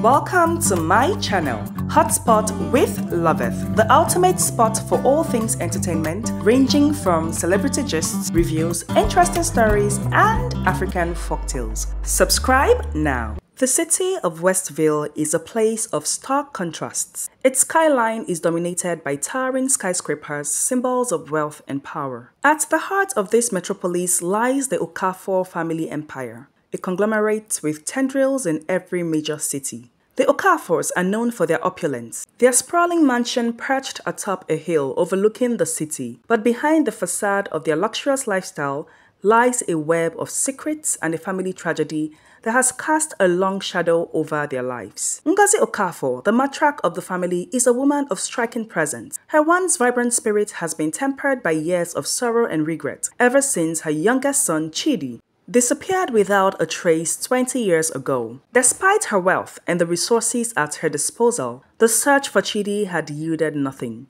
Welcome to my channel, Hotspot with Loveth, the ultimate spot for all things entertainment, ranging from celebrity gists, reviews, interesting stories, and African folktales. Subscribe now. The city of Westville is a place of stark contrasts. Its skyline is dominated by towering skyscrapers, symbols of wealth and power. At the heart of this metropolis lies the Okafor family empire, a conglomerate with tendrils in every major city. The Okafors are known for their opulence, their sprawling mansion perched atop a hill overlooking the city. But behind the facade of their luxurious lifestyle lies a web of secrets and a family tragedy that has cast a long shadow over their lives. Ngozi Okafor, the matriarch of the family, is a woman of striking presence. Her once vibrant spirit has been tempered by years of sorrow and regret ever since her youngest son, Chidi, disappeared without a trace 20 years ago. Despite her wealth and the resources at her disposal, the search for Chidi had yielded nothing.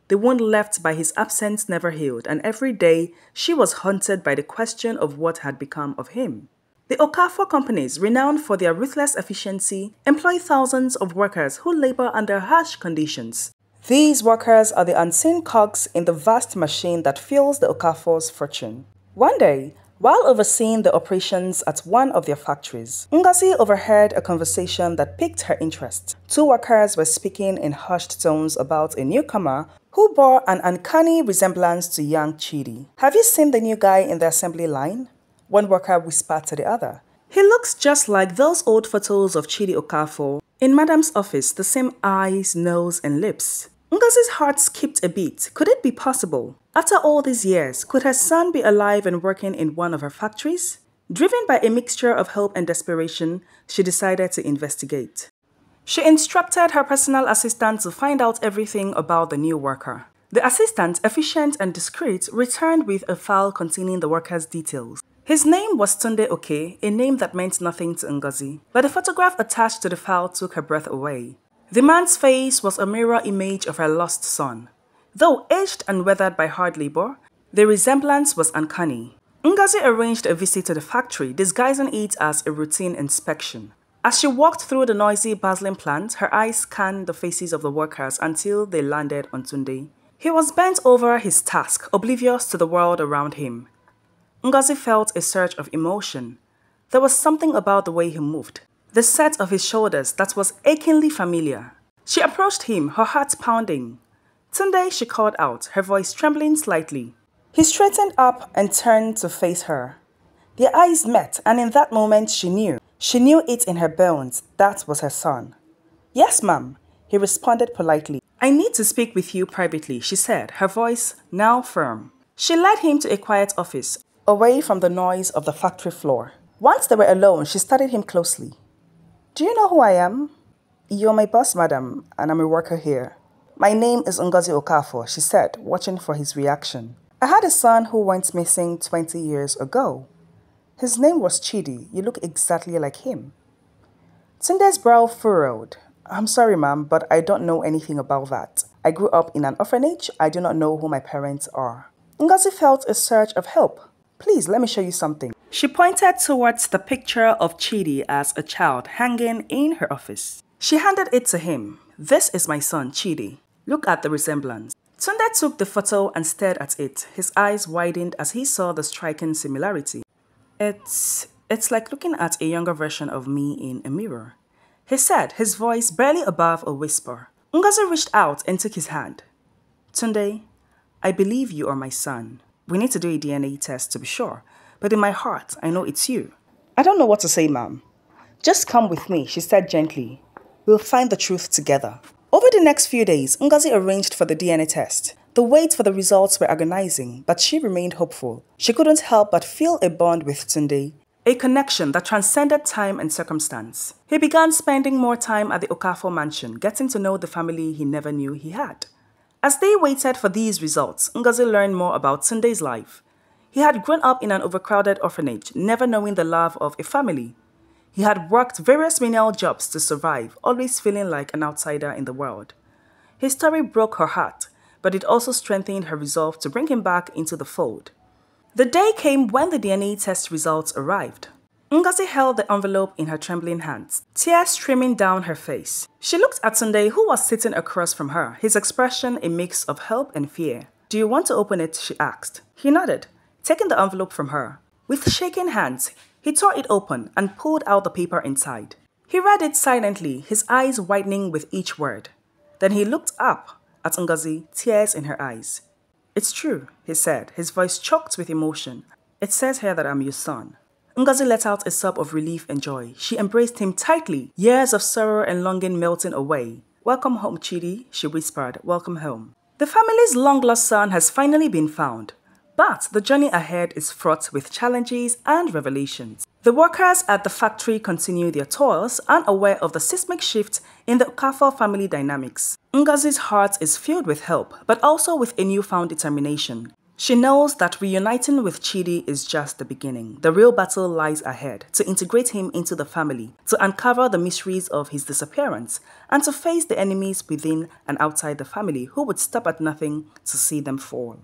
The wound left by his absence never healed, and every day she was haunted by the question of what had become of him. The Okafor companies, renowned for their ruthless efficiency, employ thousands of workers who labor under harsh conditions. These workers are the unseen cogs in the vast machine that fuels the Okafor's fortune. One day, while overseeing the operations at one of their factories, Ngozi overheard a conversation that piqued her interest. Two workers were speaking in hushed tones about a newcomer who bore an uncanny resemblance to young Chidi. "Have you seen the new guy in the assembly line?" one worker whispered to the other. "He looks just like those old photos of Chidi Okafor in Madam's office, the same eyes, nose, and lips." Ngozi's heart skipped a beat. Could it be possible? After all these years, could her son be alive and working in one of her factories? Driven by a mixture of hope and desperation, she decided to investigate. She instructed her personal assistant to find out everything about the new worker. The assistant, efficient and discreet, returned with a file containing the worker's details. His name was Tunde Oke, a name that meant nothing to Ngozi, but the photograph attached to the file took her breath away. The man's face was a mirror image of her lost son. Though aged and weathered by hard labor, the resemblance was uncanny. Ngozi arranged a visit to the factory, disguising it as a routine inspection. As she walked through the noisy, bustling plant, her eyes scanned the faces of the workers until they landed on Tunde. He was bent over his task, oblivious to the world around him. Ngozi felt a surge of emotion. There was something about the way he moved, the set of his shoulders, that was achingly familiar. She approached him, her heart pounding. "Tunde," she called out, her voice trembling slightly. He straightened up and turned to face her. Their eyes met, and in that moment she knew. She knew it in her bones. That was her son. "Yes, ma'am," he responded politely. "I need to speak with you privately," she said, her voice now firm. She led him to a quiet office, away from the noise of the factory floor. Once they were alone, she studied him closely. "Do you know who I am?" "You're my boss, madam, and I'm a worker here." "My name is Ngozi Okafor," she said, watching for his reaction. "I had a son who went missing 20 years ago. His name was Chidi. You look exactly like him." Tunde's brow furrowed. "I'm sorry, ma'am, but I don't know anything about that. I grew up in an orphanage. I do not know who my parents are." Ngozi felt a surge of hope. "Please, let me show you something." She pointed towards the picture of Chidi as a child hanging in her office. She handed it to him. "This is my son, Chidi. Look at the resemblance." Tunde took the photo and stared at it. His eyes widened as he saw the striking similarity. It's like looking at a younger version of me in a mirror," he said, his voice barely above a whisper. Ngozi reached out and took his hand. "Tunde, I believe you are my son. We need to do a DNA test to be sure, but in my heart, I know it's you." "I don't know what to say, ma'am." "Just come with me," she said gently. "We'll find the truth together." Over the next few days, Ngozi arranged for the DNA test. The wait for the results were agonizing, but she remained hopeful. She couldn't help but feel a bond with Tunde, a connection that transcended time and circumstance. He began spending more time at the Okafor mansion, getting to know the family he never knew he had. As they waited for these results, Ngozi learned more about Tunde's life. He had grown up in an overcrowded orphanage, never knowing the love of a family. He had worked various menial jobs to survive, always feeling like an outsider in the world. His story broke her heart, but it also strengthened her resolve to bring him back into the fold. The day came when the DNA test results arrived. Ngozi held the envelope in her trembling hands, tears streaming down her face. She looked at Tunde, who was sitting across from her, his expression a mix of hope and fear. "Do you want to open it?" she asked. He nodded, taking the envelope from her. With shaking hands, he tore it open and pulled out the paper inside. He read it silently, his eyes widening with each word. Then he looked up at Ngozi, tears in her eyes. "It's true," he said, his voice choked with emotion. "It says here that I'm your son." Ngozi let out a sob of relief and joy. She embraced him tightly, years of sorrow and longing melting away. "Welcome home, Chidi," she whispered. "Welcome home." The family's long-lost son has finally been found, but the journey ahead is fraught with challenges and revelations. The workers at the factory continue their toils, unaware of the seismic shift in the Okafor family dynamics. Ngozi's heart is filled with hope, but also with a newfound determination. She knows that reuniting with Chidi is just the beginning. The real battle lies ahead, to integrate him into the family, to uncover the mysteries of his disappearance, and to face the enemies within and outside the family who would stop at nothing to see them fall.